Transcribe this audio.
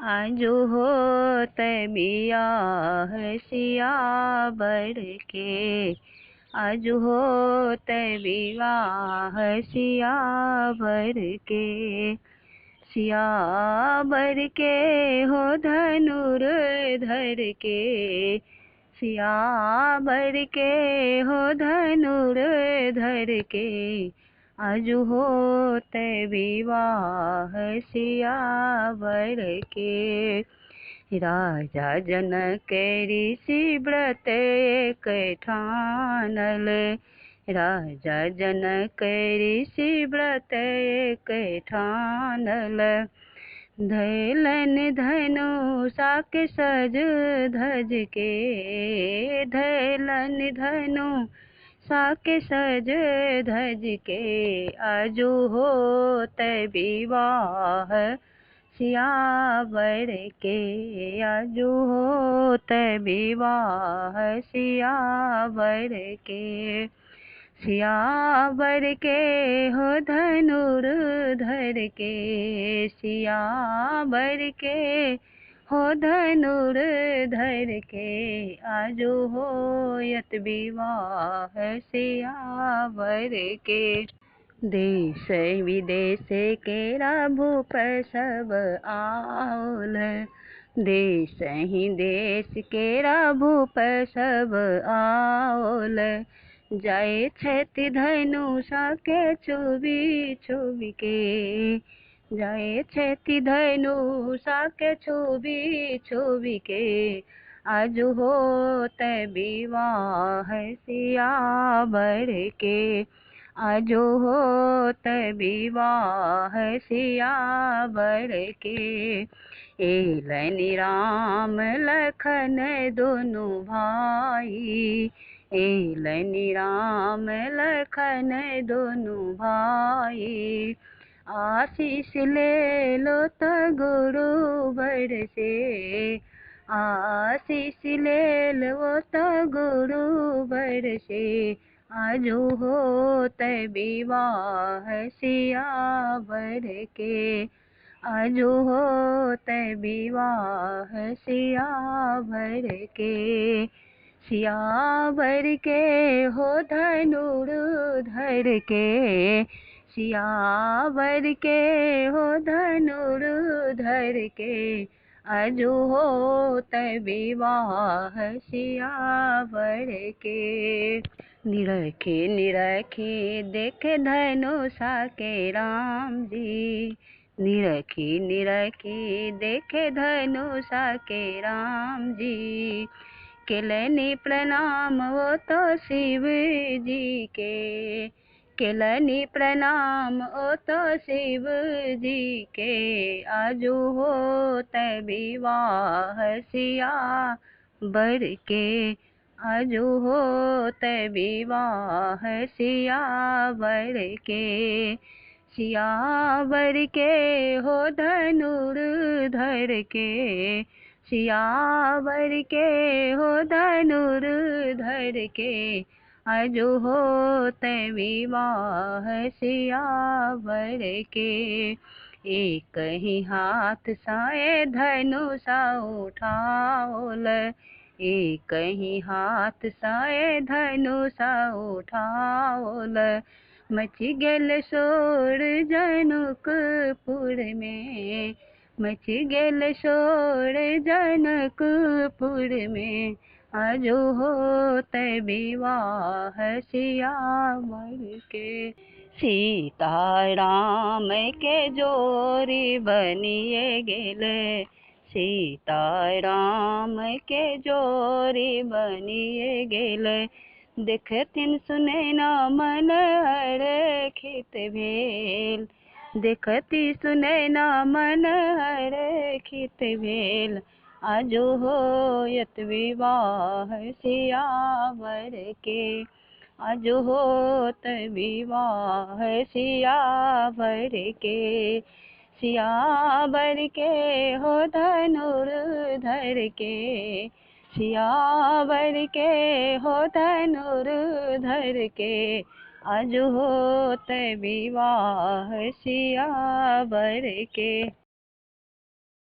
आजु होत बियाह सियावर के। आजु होत विवाह सियावर के। सियावर के हो धनुर्धर के। सियावर के हो धनुर्धर के। आजु होत विवाह सियावर के। राजा जनक ऋषि व्रत एक ठानल। राजा जनक ऋषि व्रत एक ठानल। धैलन धनुषा के सज धज के। धैलन धनुषा के सज धज के। आजु होत विवाह सियावर के। आजु होत विवाह सियावर के। सियावर के हो धनुर्धर के। सियावर के हो धनुर्धर के। आजु होयत विवाह सियावर के। देश विदेश केरा भूप सब आउल। देश ही देश केरा भूप सब आउल। जाए छति धनुषा के छुबी छुबी के। जाए छति धनुषा के छुबी छुबी के। आजु होत विवाह सियावर के। आजु होत विवाह सियावर के। एलन राम लखन दोनों भाई। एलन राम लखन दोनों भाई। आशीष ले लो त गुरुवर से। आशीष ले लो त गुरुवर से। आजु होत विवाह सियावर के। आजु होत विवाह सियावर के। सियावर के हो धनुर्धर के। सियावर के हो धनुर्धर के। आजु होत विवाह सियावर के। निरखे निरखे देखे धनुषा के राम जी। निरखी निरखी देखे धनुषा के राम जी। केलनी प्रणाम वो तो शिव जी के। केलनी प्रणाम ओ तो शिव जी के। आजु होत विवाह सियावर के। आजु होत विवाह सियावर के। सियावर के हो धनुर्धर के। सियावर के हो धनुर्धर के। आजु होत विवाह सियावर के। एक ही हाथ साए धनुषा उठाओल। एक ही हाथ साए धनुषा उठाओल। मच गेल शोर जनकपुर में। मच गेल शोर जनकपुर में। आजु होत विवाह सियावर के। सीता राम के जोरी बनिए गेले। सीता राम के जोरी बनिए गेले। देखथिन सुने न मन हरखित भेल। देखती सुने न मन हरखित भेल। आजु होयत विवाह सियावर के। आजु होत विवाह सियावर के। सियावर के हो धनुर्धर के। सियावर के हो धनुर्धर के। आजु होत विवाह सियावर के।